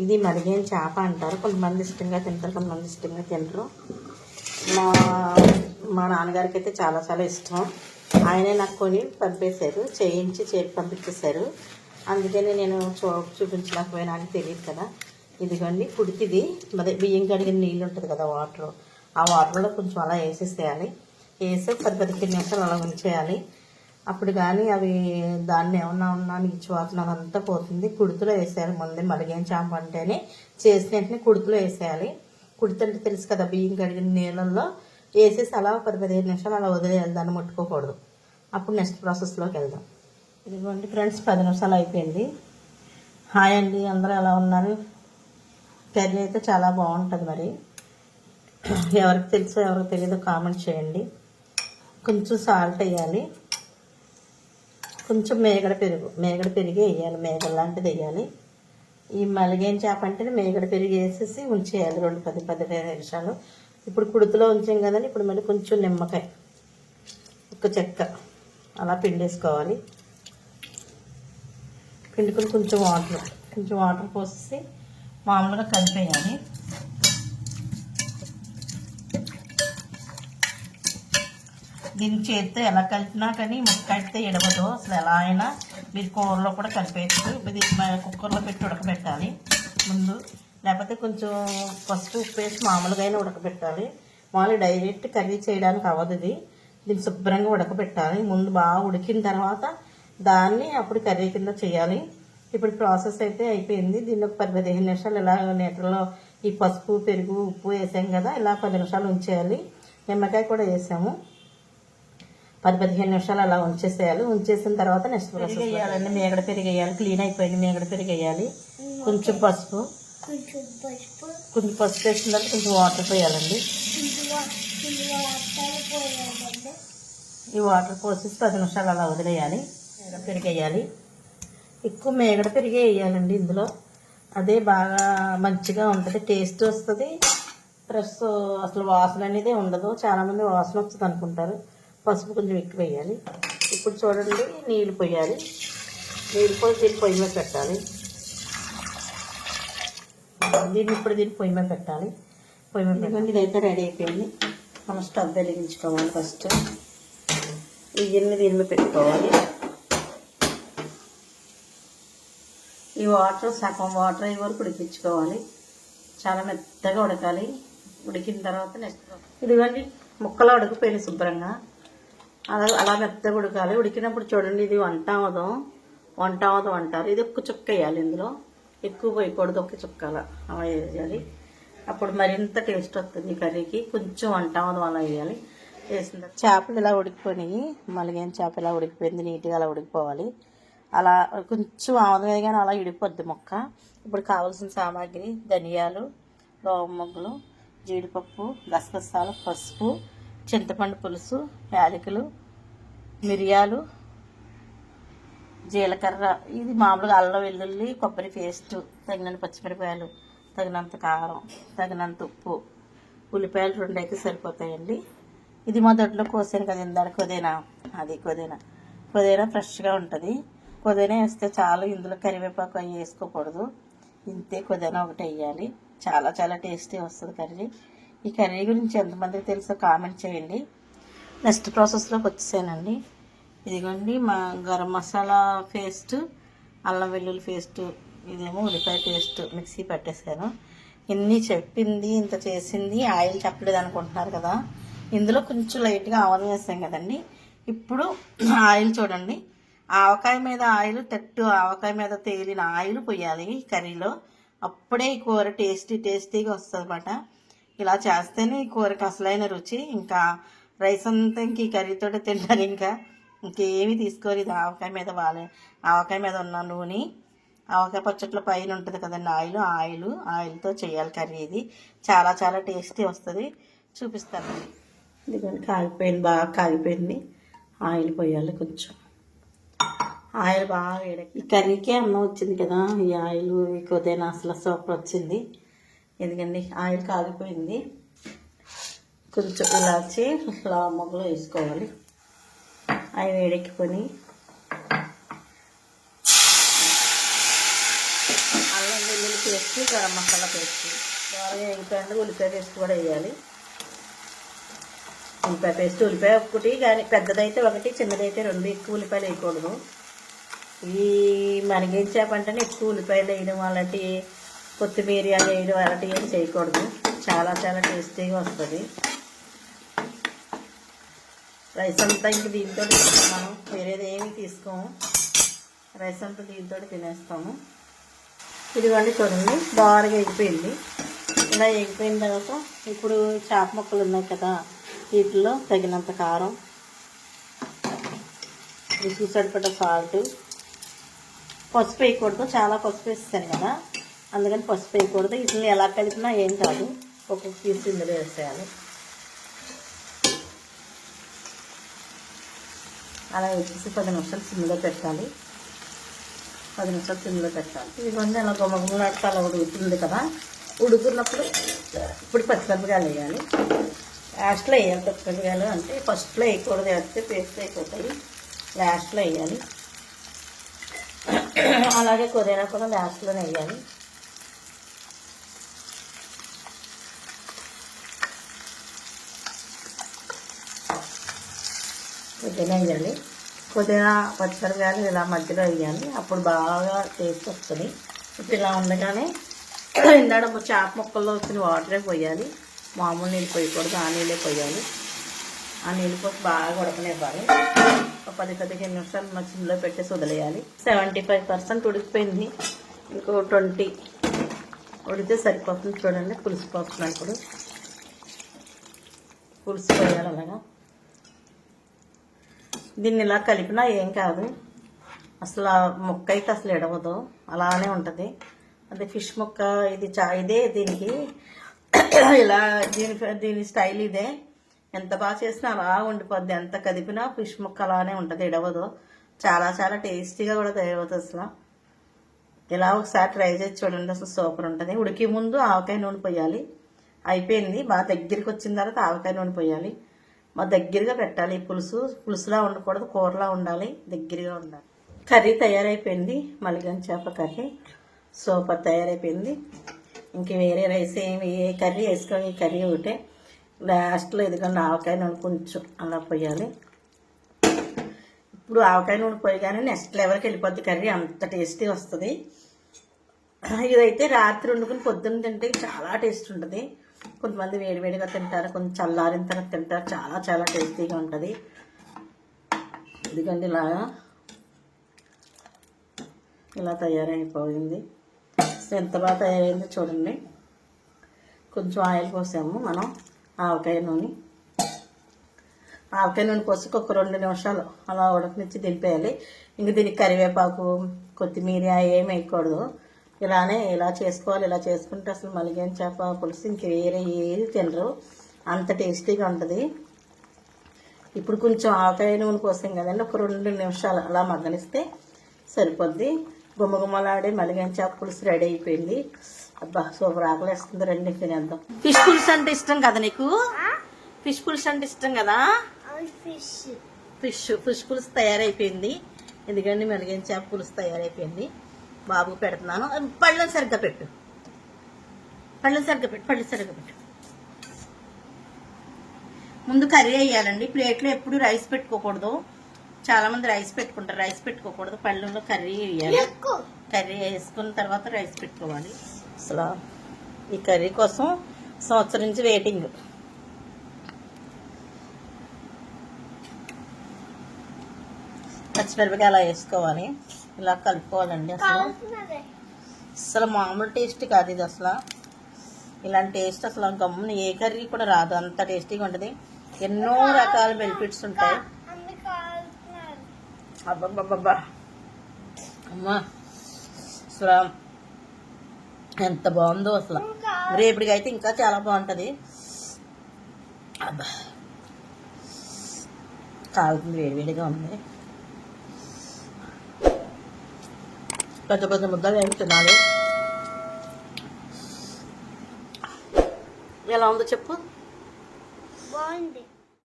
ఇది మరిగిన చేప అంటారు. కొంతమంది ఇష్టంగా తింటారు, కొంతమంది ఇష్టంగా తినరు. మా మా నాన్నగారికి అయితే చాలా చాలా ఇష్టం. ఆయనే నాకు కొని పంపేశారు, చేయించి పంపించేశారు. అందుకని నేను చూపించలేకపోయినా అని తెలియదు కదా. ఇదిగోండి కుడితిది, అదే బియ్యం కడిగిన నీళ్ళు ఉంటుంది కదా, వాటర్, ఆ వాటర్లో కొంచెం అలా వేసేసేయాలి. వేసి 10-15 నిమిషాలు అలా ఉంచేయాలి. అప్పుడు కానీ అవి దాన్ని ఏమన్నా నీచు వాసన అదంతా పోతుంది. కుడుతులో వేసేయాలి. ముందే మరిగిన చేప అంటేనే చేసిన వెంటనే కుడుతులో వేసేయాలి. కుడితి అంటే తెలుసు కదా, బియ్యం కడిగిన నీళ్ళల్లో వేసేసి అలా 10-15 నిమిషాలు అలా వదిలేయాలి, దాన్ని ముట్టుకోకూడదు. అప్పుడు నెక్స్ట్ ప్రాసెస్లోకి వెళ్దాం. ఇదిగోండి ఫ్రెండ్స్, 10 నిమిషాలు అయిపోయింది. హాయ్ అండి, అందరూ ఎలా ఉన్నారు? కర్రీ అయితే చాలా బాగుంటుంది. మరి ఎవరికి తెలుసో ఎవరికి తెలియదో కామెంట్ చేయండి. కొంచెం సాల్ట్ వేయాలి, కొంచెం మేగడ పెరుగు వేయాలి, మేగడ లాంటిది వేయాలి. ఈ మలిగిన చేప అంటే మేగడ పెరుగు వేసేసి ఉంచేయాలి 10-15 నిమిషాలు. ఇప్పుడు కుడుతులో ఉంచాం కదండి, ఇప్పుడు మళ్ళీ కొంచెం నిమ్మకాయ, ఒక చెక్క అలా పిండేసుకోవాలి. పిండుకొని కొంచెం వాటర్ పోసేసి మామూలుగా కలిపేయాలి. దీన్ని చేతితో ఎలా కలిపినా కానీ ముక్క అయితే ఎడవదు అసలు. ఎలా అయినా మీరు కూరలో కూడా కలిపేయచ్చు. ఇది కుక్కర్లో పెట్టి ఉడకబెట్టాలి ముందు, లేకపోతే కొంచెం పసుపు ఉప్పు వేసి మామూలుగా అయినా ఉడకబెట్టాలి. మామూలుగా డైరెక్ట్ కర్రీ చేయడానికి అవ్వదు. దీన్ని శుభ్రంగా ఉడకబెట్టాలి. ముందు బాగా ఉడికిన తర్వాత దాన్ని అప్పుడు కర్రీ కింద చేయాలి. ఇప్పుడు ప్రాసెస్ అయితే అయిపోయింది. దీన్ని ఒక 10-15 నిమిషాలు ఇలా నీటిలో ఈ పసుపు పెరుగు ఉప్పు వేసాం కదా, ఇలా 10 నిమిషాలు ఉంచేయాలి. నిమ్మకాయ కూడా వేసాము. 10-15 నిమిషాలు అలా ఉంచేసేయాలి. ఉంచేసిన తర్వాత నెక్స్ట్ ప్రాసెస్ వేయాలండి. మేగడ పెరుగు వేయాలి. క్లీన్ అయిపోయింది. మేగడ పెరుగు వేయాలి. కొంచెం పసుపు వేసిన తర్వాత కొంచెం వాటర్ పోయాలండి. ఈ వాటర్ పోసేసి 10 నిమిషాలు అలా వదిలేయాలి. మేగడ పెరుగు వేయాలి. ఎక్కువ మేగడ పెరిగే వేయాలండి ఇందులో. అదే బాగా మంచిగా ఉంటుంది, టేస్ట్ వస్తుంది. ప్లస్ అసలు వాసన అనేది ఉండదు. చాలామంది వాసన వస్తుంది అనుకుంటారు. పసుపు కొంచెం ఎక్కువ వేయాలి. ఇప్పుడు చూడండి, నీళ్ళు పోయాలి. నీళ్ళు పోయి దీన్ని పొయ్యి మీద పెట్టాలి. దీన్ని పొయ్యి మీద పెట్టాలి. పొయ్యి మీద పెట్టుకొని ఇదైతే రెడీ అయిపోయింది. మనం స్టవ్ వెలిగించుకోవాలి. ఫస్ట్ ఈ గిన్నె దీని మీద పెట్టుకోవాలి. ఈ వాటర్ సగం వాటర్ అయ్యే వరకు ఉడికించుకోవాలి. చాలా మెత్తగా ఉడకాలి. ఉడికిన తర్వాత నెక్స్ట్ ఇదిగోండి ముక్కలా ఉడికిపోయింది శుభ్రంగా. అలా మెత్తగా ఉడకాలి. ఉడికినప్పుడు చూడండి, ఇది వంట అవదు అంటారు. ఇది ఒక్క చుక్క వేయాలి. ఇందులో ఎక్కువ పోయకూడదు, ఒక్క చుక్క అలా వేయాలి. అప్పుడు మరింత టేస్ట్ వస్తుంది ఈ కర్రీకి. కొంచెం వంట అవదు అలా వేయాలి. వేసిన చేపలు ఇలా ఉడికిపోయినాయి. మలిగిన చేప ఇలా ఉడికిపోయింది, నీట్గా అలా ఉడికిపోవాలి. అలా కొంచెం ఆవదమే కానీ అలా ఇడిపోద్ది మొక్క. ఇప్పుడు కావాల్సిన సామాగ్రి: ధనియాలు, లవంగములు, జీడిపప్పు, గసగసాలు, పసుపు, చింతపండు పులుసు, యాలకులు, మిరియాలు, జీలకర్ర, ఇది మామూలుగా అల్లం వెల్లుల్లి కొబ్బరి పేస్టు, తగినంత పచ్చిమిరపకాయలు, తగినంత కారం, తగినంత ఉప్పు, ఉల్లిపాయలు 2 అయితే సరిపోతాయండి. ఇది మా దొడ్లో కోసాను కదా ఇందాక, పుదీనా ఫ్రెష్గా ఉంటుంది. పుదీనా వేస్తే చాలు. ఇందులో కరివేపాకు అవి వేసుకోకూడదు. ఇంతే, పుదీనా ఒకటి వేయాలి. చాలా చాలా టేస్టీ వస్తుంది కర్రీ. ఈ కర్రీ గురించి ఎంతమందికి తెలుసో కామెంట్ చేయండి. నెక్స్ట్ ప్రాసెస్లోకి వచ్చేసానండి. ఇదిగోండి మా గరం మసాలా పేస్ట్, అల్లం వెల్లుల్లి పేస్ట్, ఇదేమో ఉల్లిపాయ పేస్ట్ మిక్సీ పట్టేసాను. ఇన్ని చెప్పింది, ఇంత చేసింది, ఆయిల్ చెప్పలేదు అనుకుంటున్నారు కదా. ఇందులో కొంచెం లైట్గా ఆవాలు వేసాం కదండి. ఇప్పుడు ఆయిల్ చూడండి, ఆవకాయ మీద ఆయిల్ ఆవకాయ మీద తేలిన ఆయిల్ పోయాలి కర్రీలో. అప్పుడే ఈ కూర టేస్టీగా వస్తుంది అన్నమాట. ఇలా చేస్తేనే ఈ కూరకి అసలైన రుచి. ఇంకా రైస్ అంతా ఇంక ఈ కర్రీతో తింటారు. ఇంకేమి తీసుకోరు. ఇది ఆవకాయ మీద ఉన్న నూనె, ఆవకాయ పచ్చట్లో పైన ఉంటుంది కదండి ఆయిల్తో చేయాలి కర్రీ. ఇది చాలా చాలా టేస్టీ వస్తుంది. చూపిస్తాను. ఇది బాగా కాగిపోయింది. ఆయిల్ పోయాలి. కొంచెం ఆయిల్ బాగా ఈ కర్రీకే అన్నం వచ్చింది కదా. ఈ ఆయిల్ కొద్దిగా అసలు సూపర్ వచ్చింది. ఎందుకండి ఆయిల్ కాగిపోయింది. కొంచెం ఇలాచి లవంగములు వేసుకోవాలి. అవి వేడెక్కిపోయి అల్లం వెల్లుల్లి పేస్ట్, గరం మసాలా పేస్ట్ బాగా వేగిపోయింది. ఉల్లిపాయ పేస్ట్ కూడా వేయాలి. ఉల్లిపాయ పేస్ట్, ఉల్లిపాయ ఒకటి కానీ పెద్దదైతే ఒకటి, చిన్నదైతే రెండు. ఎక్కువ ఉల్లిపాయలు వేయకూడదు. ఈ మరిగిన చేప అంటేనే ఎక్కువ ఉల్లిపాయలు వేయడం, అలాంటి కొత్తిమీర వేయడం అలాంటివి ఏం చేయకూడదు. చాలా చాలా టేస్టీగా వస్తుంది. రైస్ అంతా ఇంక దీంతో మనం వేరేది ఏమి తీసుకోము. రైస్ అంతా దీంతో తినేస్తాము. ఇదిగోండి చూడండి, బాగా ఎగిపోయింది. ఇలా ఎగిపోయిన తర్వాత ఇప్పుడు చేప ముక్కలు ఉన్నాయి కదా, వీటిలో తగినంత కారం, రుచి సరిపడ్డ సాల్ట్, పసుపు వేయకూడదు. చాలా పసుపు వేస్తాను కదా, అందుకని పసుపు వేయకూడదు. వీటిని ఎలా కలిపినా ఏం కాదు. ఒక్కొక్క పీస్ ఇందులో వేసేయాలి. అలా వేసేసి 10 నిమిషాలు సిమ్లో పెట్టాలి. 10 నిమిషాలు సిమ్లో పెట్టాలి. ఇవన్నీ అలా గుమ్మగుమ్మలాడితే అలా ఉడుకుతుంది కదా. ఉడుకున్నప్పుడు ఇప్పుడు పచ్చిమిరపకాయలు వేయాలి. లాస్ట్లో వేయాలి. పచ్చిమిరపకాయలు అంటే ఫస్ట్లో వేయకూడదు, వేస్తే పేస్ట్ అయిపోతాయి. లాస్ట్లో వేయాలి. అలాగే కొద్దిగా కూడా లాస్ట్లోనే వేయాలి. కొద్దిగా వేయాలి. కొద్దిగా పచ్చిమిరపకాయలు ఇలా మధ్యలో వేయాలి. అప్పుడు బాగా టేస్ట్ వస్తుంది. ఇప్పుడు ఇలా ఉండగానే ఇందాక చేప ముక్కల్లో వచ్చిన వాటరే పోయాలి. మామూలు నీళ్ళు పోయకూడదు, ఆ నీళ్ళే పోయాలి. ఆ నీళ్ళు పోసి బాగా ఉడకనివ్వాలి. ఒక 10-15 నిమిషాలు మధ్యలో పెట్టేసి వదిలేయాలి. 75% ఉడికిపోయింది. ఇంకో 20 ఉడికితే సరిపోతుంది. చూడండి, పులుసు పోతున్నాను. ఇప్పుడు పులుసు పోయాలి. అలాగా దీన్ని ఇలా కలిపినా ఏం కాదు. అసలు ఆ ముక్క అయితే అసలు ఎడవదు, అలానే ఉంటుంది. అదే ఫిష్ ముక్క ఇది ఇదే దీనికి ఇలా దీని స్టైల్ ఇదే. ఎంత బాగా చేసినా అలా ఉండిపోద్ది. ఎంత కదిపినా ఫిష్ ముక్క అలానే ఉంటుంది, ఎడవదు. చాలా చాలా టేస్టీగా కూడా తయారవుతుంది. అసలు ఇలా ఒకసారి ట్రై చేసి చూడండి, అసలు సూపర్ ఉంటుంది. ఉడికి ముందు ఆవకాయ నూనె పోయాలి. అయిపోయింది. బాగా దగ్గరికి వచ్చిన తర్వాత ఆవకాయ నూనె పోయాలి. మా దగ్గరగా పెట్టాలి. పులుసులా ఉండకూడదు, కూరలా ఉండాలి, దగ్గరగా ఉండాలి. కర్రీ తయారైపోయింది. మలిగన్ చేప కర్రీ సూపర్ తయారైపోయింది. ఇంక వేరే రైస్ ఏమి ఏ కర్రీ వేసుకొని, ఈ కర్రీ ఒకటే. లాస్ట్లో ఎందుకంటే ఆవకాయ నూనె కొంచెం అలా పోయాలి. ఇప్పుడు ఆవకాయ నూనె పోయగానే నెక్స్ట్ లెవెల్కి వెళ్ళిపోద్ది కర్రీ. అంత టేస్టీ వస్తుంది. ఇదైతే రాత్రి వండుకుని పొద్దున్న తింటే చాలా టేస్ట్ ఉంటుంది. కొంతమంది వేడివేడిగా తింటారు, కొంచెం చల్లారిన తర్వాత తింటారు. చాలా చాలా టేస్టీగా ఉంటుంది. ఎందుకంటే ఇలా తయారైపోయింది. ఎంత బాగా తయారైంది చూడండి. కొంచెం ఆయిల్ పోసాము మనం. ఆవకాయ నూనె పోసి ఒక 2 నిమిషాలు అలా ఉడకనిచ్చి దింపేయాలి. ఇంక దీనికి కరివేపాకు, కొత్తిమీర ఏమి వేయకూడదు. ఇలానే ఇలా చేసుకోవాలి. ఇలా చేసుకుంటే అసలు మలిగిన చేప పులుసు ఇంక వేరే ఏది తినరు, అంత టేస్టీగా ఉంటుంది. ఇప్పుడు కొంచెం ఆవకాయ నూనె పోసాం కదండి, ఒక 2 నిమిషాలు అలా మగ్గనిస్తే సరిపోద్ది. గుమ్మగుమ్మలాడే మలిగిన చేప పులుసు రెడీ అయిపోయింది. అబ్బా సూపర్, ఆకలి వేస్తుంది. రండి తినేద్దాం. ఫిష్ పులుసు అంటే ఇష్టం కదా నీకు? ఫిష్ పులుసు అంటే ఇష్టం కదా? ఫిష్ పులుసు తయారైపోయింది. ఎందుకంటే మలిగిన చేప పులుసు తయారైపోయింది. బాబు పెడుతున్నాను. పళ్ళని సరిగ్గా పెట్టు. ముందు కర్రీ వేయాలండి. ప్లేట్లో ఎప్పుడు రైస్ పెట్టుకోకూడదు. చాలా మంది రైస్ పెట్టుకుంటారు. రైస్ పెట్టుకోకూడదు. పళ్ళల్లో కర్రీ వేయాలి. కర్రీ వేసుకున్న తర్వాత రైస్ పెట్టుకోవాలి. అసలు ఈ కర్రీ కోసం సంవత్సరం నుంచి వెయిటింగ్. పచ్చిమిరపకాయ అలా వేసుకోవాలి. ఇలా కలుపుకోవాలండి. అసలు మామూలు టేస్ట్ కాదు ఇది. అసలు ఇలాంటి టేస్ట్ అసలు గమ్మున ఏ కర్రీ కూడా రాదు, అంత టేస్టీగా ఉంటుంది. ఎన్నో రకాల బెనిఫిట్స్ ఉంటాయి. అబ్బబ్బబ్బా అమ్మా అసలు ఎంత బాగుందో. అసలు రేపటికి అయితే ఇంకా చాలా బాగుంటుంది. అబ్బా కాలుతుంది, వేడివేడిగా ఉంది. పెద్ద పెద్ద ముద్దలు ఏమి తినాలి. ఎలా ఉందో చెప్పు. బాగుంది.